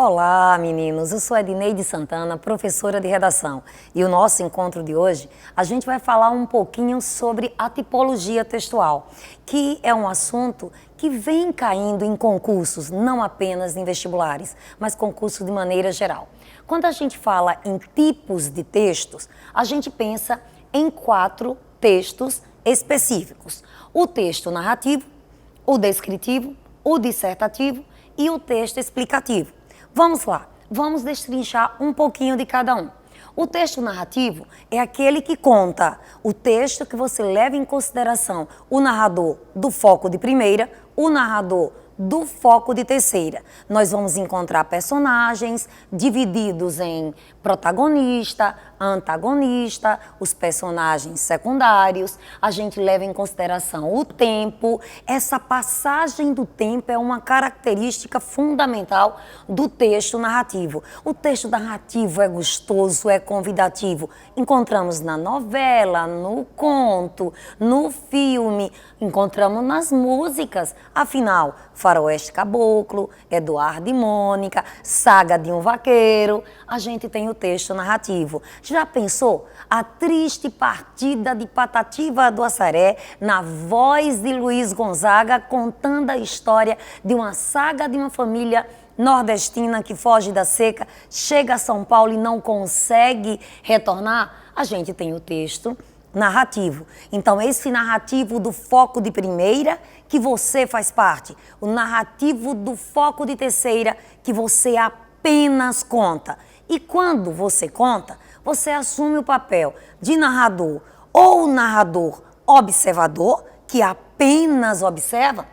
Olá, meninos! Eu sou Edneide Santana, professora de redação. E o nosso encontro de hoje, a gente vai falar um pouquinho sobre a tipologia textual, que é um assunto que vem caindo em concursos, não apenas em vestibulares, mas concursos de maneira geral. Quando a gente fala em tipos de textos, a gente pensa em 4 textos específicos: o texto narrativo, o descritivo, o dissertativo e o texto explicativo. Vamos lá, vamos destrinchar um pouquinho de cada um. O texto narrativo é aquele que conta o texto que você leva em consideração o narrador do foco de primeira, o narrador do foco de terceira. Nós vamos encontrar personagens divididos em protagonista, antagonista, os personagens secundários. A gente leva em consideração o tempo. Essa passagem do tempo é uma característica fundamental do texto narrativo. O texto narrativo é gostoso, é convidativo. Encontramos na novela, no conto, no filme, encontramos nas músicas. Afinal, Faroeste Caboclo, Eduardo e Mônica, Saga de um Vaqueiro, a gente tem o texto narrativo. Já pensou? A triste partida de Patativa do Assaré, na voz de Luiz Gonzaga, contando a história de uma saga de uma família nordestina que foge da seca, chega a São Paulo e não consegue retornar? A gente tem o texto narrativo. Então, esse narrativo do foco de primeira, que você faz parte. O narrativo do foco de terceira, que você apenas conta. E quando você conta, você assume o papel de narrador ou narrador observador, que apenas observa,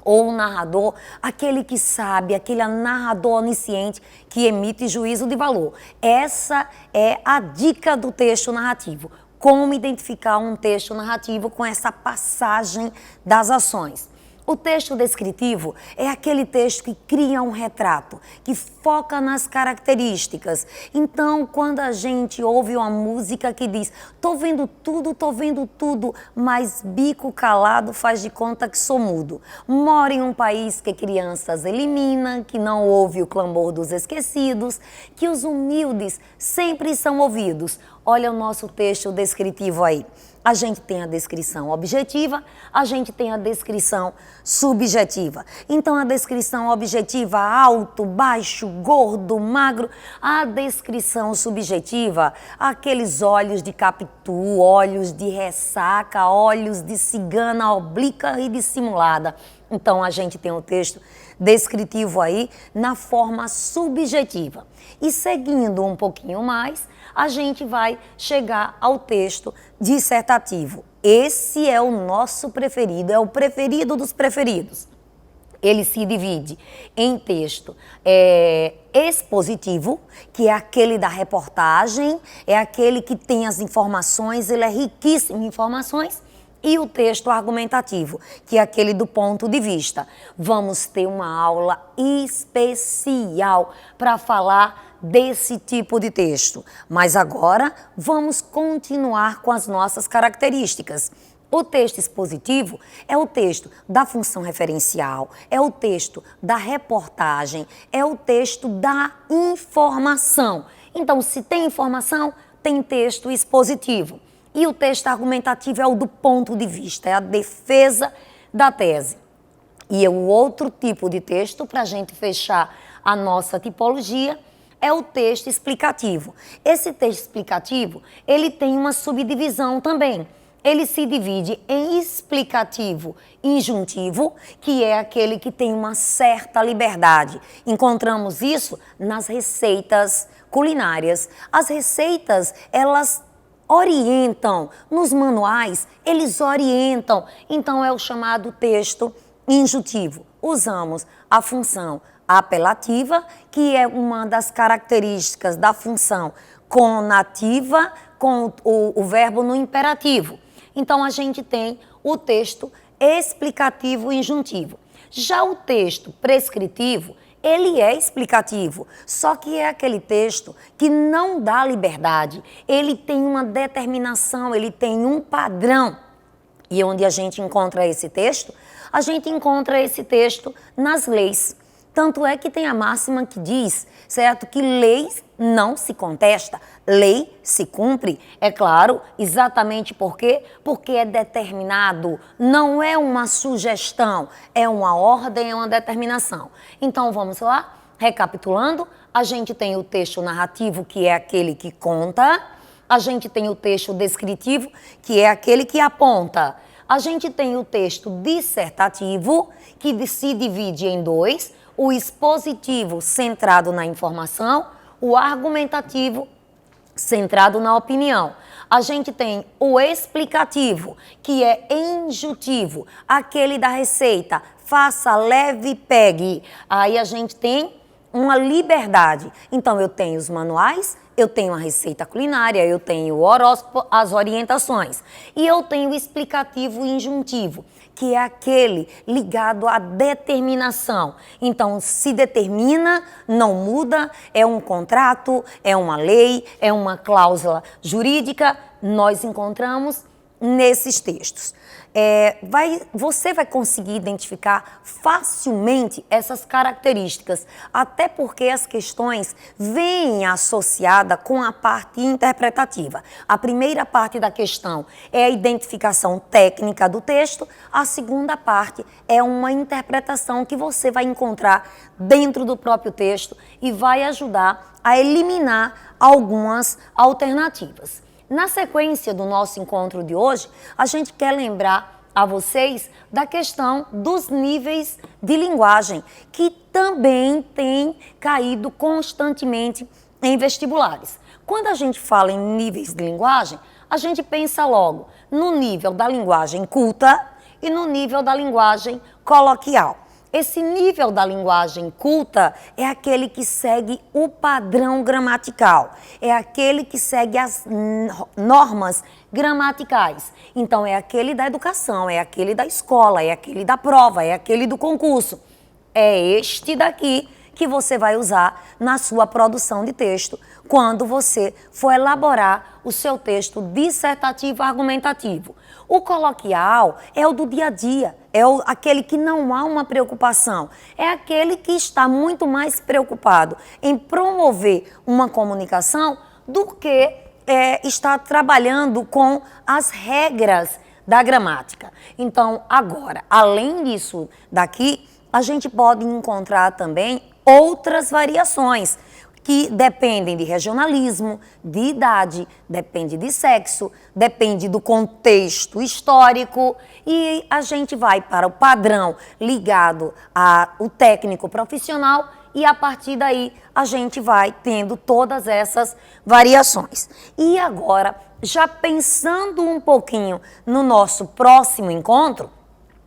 ou o narrador, aquele que sabe, aquele narrador onisciente que emite juízo de valor. Essa é a dica do texto narrativo. Como identificar um texto narrativo com essa passagem das ações. O texto descritivo é aquele texto que cria um retrato, que foca nas características. Então, quando a gente ouve uma música que diz tô vendo tudo, mas bico calado faz de conta que sou mudo. Moro em um país que crianças elimina, que não ouve o clamor dos esquecidos, que os humildes sempre são ouvidos. Olha o nosso texto descritivo aí. A gente tem a descrição objetiva, a gente tem a descrição subjetiva. Então, a descrição objetiva, alto, baixo, gordo, magro. A descrição subjetiva, aqueles olhos de capitu, olhos de ressaca, olhos de cigana oblíqua e dissimulada. Então, a gente tem o texto descritivo aí na forma subjetiva. E seguindo um pouquinho mais, a gente vai chegar ao texto dissertativo. Esse é o nosso preferido, é o preferido dos preferidos. Ele se divide em texto expositivo, que é aquele da reportagem, é aquele que tem as informações, ele é riquíssimo em informações. E o texto argumentativo, que é aquele do ponto de vista. Vamos ter uma aula especial para falar desse tipo de texto. Mas agora vamos continuar com as nossas características. O texto expositivo é o texto da função referencial, é o texto da reportagem, é o texto da informação. Então, se tem informação, tem texto expositivo. E o texto argumentativo é o do ponto de vista, é a defesa da tese. E o outro tipo de texto, para a gente fechar a nossa tipologia, é o texto explicativo. Esse texto explicativo, ele tem uma subdivisão também. Ele se divide em explicativo injuntivo, que é aquele que tem uma certa liberdade. Encontramos isso nas receitas culinárias. As receitas, elas orientam, nos manuais, eles orientam. Então, é o chamado texto injuntivo. Usamos a função apelativa, que é uma das características da função conativa, com o verbo no imperativo. Então, a gente tem o texto explicativo injuntivo. Já o texto prescritivo, ele é explicativo, só que é aquele texto que não dá liberdade, ele tem uma determinação, ele tem um padrão. E onde a gente encontra esse texto? A gente encontra esse texto nas leis. Tanto é que tem a máxima que diz, certo, que lei não se contesta, lei se cumpre. É claro, exatamente por quê? Porque é determinado, não é uma sugestão, é uma ordem, é uma determinação. Então vamos lá, recapitulando, a gente tem o texto narrativo, que é aquele que conta, a gente tem o texto descritivo, que é aquele que aponta. A gente tem o texto dissertativo, que se divide em dois, o expositivo centrado na informação, o argumentativo centrado na opinião. A gente tem o explicativo, que é injuntivo, aquele da receita, faça, leve, pegue. Aí a gente tem uma liberdade. Então eu tenho os manuais, eu tenho a receita culinária, eu tenho o horóscopo, as orientações. E eu tenho o explicativo injuntivo, que é aquele ligado à determinação. Então, se determina, não muda, é um contrato, é uma lei, é uma cláusula jurídica, nós encontramos nesses textos. Você vai conseguir identificar facilmente essas características, até porque as questões vêm associadas com a parte interpretativa. A primeira parte da questão é a identificação técnica do texto, a segunda parte é uma interpretação que você vai encontrar dentro do próprio texto e vai ajudar a eliminar algumas alternativas. Na sequência do nosso encontro de hoje, a gente quer lembrar a vocês da questão dos níveis de linguagem, que também tem caído constantemente em vestibulares. Quando a gente fala em níveis de linguagem, a gente pensa logo no nível da linguagem culta e no nível da linguagem coloquial. Esse nível da linguagem culta é aquele que segue o padrão gramatical, é aquele que segue as normas gramaticais. Então, é aquele da educação, é aquele da escola, é aquele da prova, é aquele do concurso. É este daqui que você vai usar na sua produção de texto, quando você for elaborar o seu texto dissertativo argumentativo. O coloquial é o do dia a dia, é aquele que não há uma preocupação, é aquele que está muito mais preocupado em promover uma comunicação do que estar trabalhando com as regras da gramática. Então, agora, além disso daqui, a gente pode encontrar também outras variações que dependem de regionalismo, de idade, depende de sexo, depende do contexto histórico, e a gente vai para o padrão ligado ao técnico profissional e a partir daí a gente vai tendo todas essas variações. E agora, já pensando um pouquinho no nosso próximo encontro,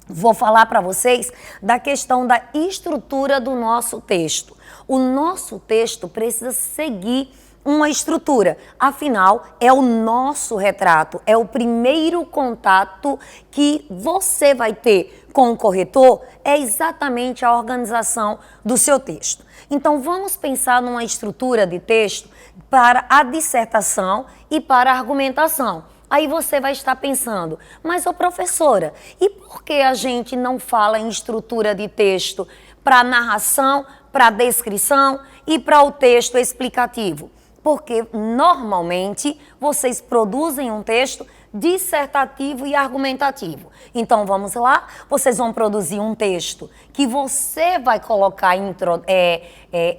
vou falar para vocês da questão da estrutura do nosso texto. O nosso texto precisa seguir uma estrutura, afinal, é o nosso retrato, é o primeiro contato que você vai ter com o corretor, é exatamente a organização do seu texto. Então, vamos pensar numa estrutura de texto para a dissertação e para a argumentação. Aí você vai estar pensando, mas ô professora, e por que a gente não fala em estrutura de texto para narração, para descrição e para o texto explicativo? Porque normalmente vocês produzem um texto dissertativo e argumentativo. Então vamos lá, vocês vão produzir um texto que você vai colocar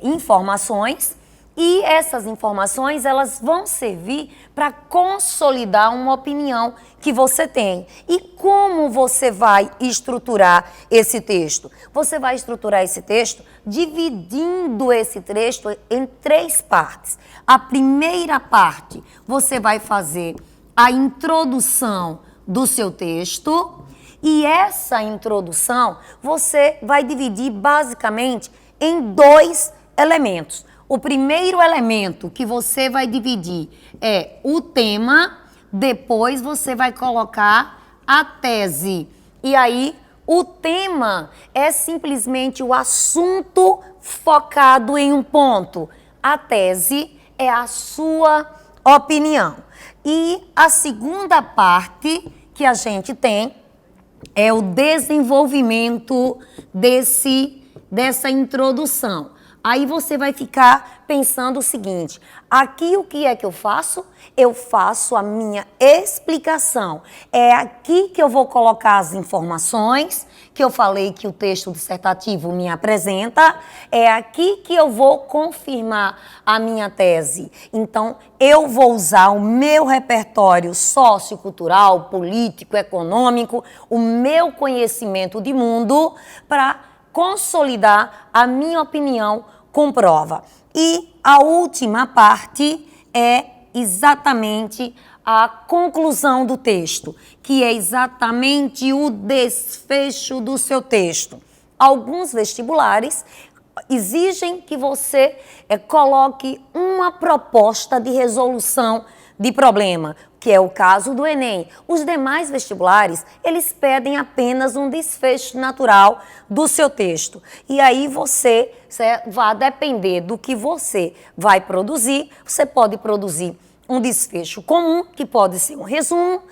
informações, e essas informações elas vão servir para consolidar uma opinião que você tem. E como você vai estruturar esse texto? Você vai estruturar esse texto dividindo esse texto em 3 partes. A primeira parte, você vai fazer a introdução do seu texto, e essa introdução você vai dividir basicamente em 2 elementos. O primeiro elemento que você vai dividir é o tema, depois você vai colocar a tese. E aí, o tema é simplesmente o assunto focado em um ponto. A tese é a sua opinião. E a segunda parte que a gente tem é o desenvolvimento desse dessa introdução. Aí você vai ficar pensando o seguinte, aqui o que é que eu faço? Eu faço a minha explicação. É aqui que eu vou colocar as informações que eu falei que o texto dissertativo me apresenta. É aqui que eu vou confirmar a minha tese. Então, eu vou usar o meu repertório sociocultural, político, econômico, o meu conhecimento de mundo para consolidar a minha opinião com prova. E a última parte é exatamente a conclusão do texto, que é exatamente o desfecho do seu texto. Alguns vestibulares exigem que você coloque uma proposta de resolução de problema, que é o caso do Enem. Os demais vestibulares, eles pedem apenas um desfecho natural do seu texto. E aí você vai depender do que você vai produzir. Você pode produzir um desfecho comum, que pode ser um resumo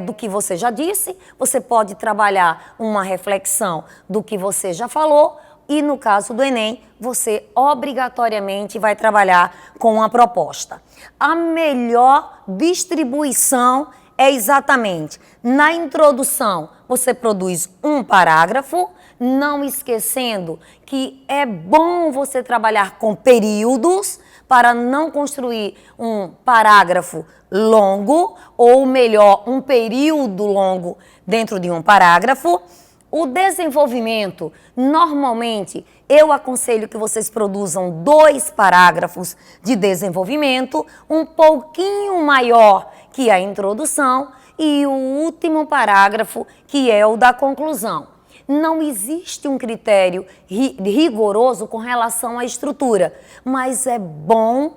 do que você já disse. Você pode trabalhar uma reflexão do que você já falou. E no caso do Enem, você obrigatoriamente vai trabalhar com uma proposta. A melhor distribuição é exatamente na introdução, você produz um parágrafo, não esquecendo que é bom você trabalhar com períodos para não construir um parágrafo longo, ou melhor, um período longo dentro de um parágrafo. O desenvolvimento, normalmente, eu aconselho que vocês produzam 2 parágrafos de desenvolvimento, um pouquinho maior que a introdução e o último parágrafo, que é o da conclusão. Não existe um critério rigoroso com relação à estrutura, mas é bom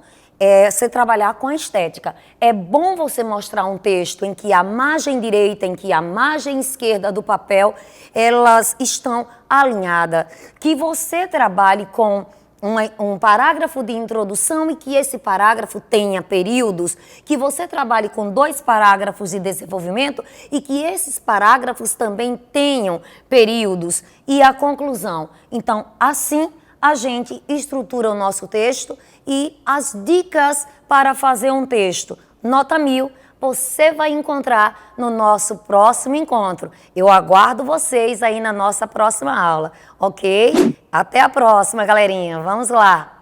você trabalhar com a estética. É bom você mostrar um texto em que a margem direita, em que a margem esquerda do papel, elas estão alinhadas. Que você trabalhe com um parágrafo de introdução e que esse parágrafo tenha períodos, que você trabalhe com 2 parágrafos de desenvolvimento e que esses parágrafos também tenham períodos e a conclusão. Então, assim, a gente estrutura o nosso texto e as dicas para fazer um texto nota 1000 você vai encontrar no nosso próximo encontro. Eu aguardo vocês aí na nossa próxima aula, ok? Até a próxima, galerinha. Vamos lá!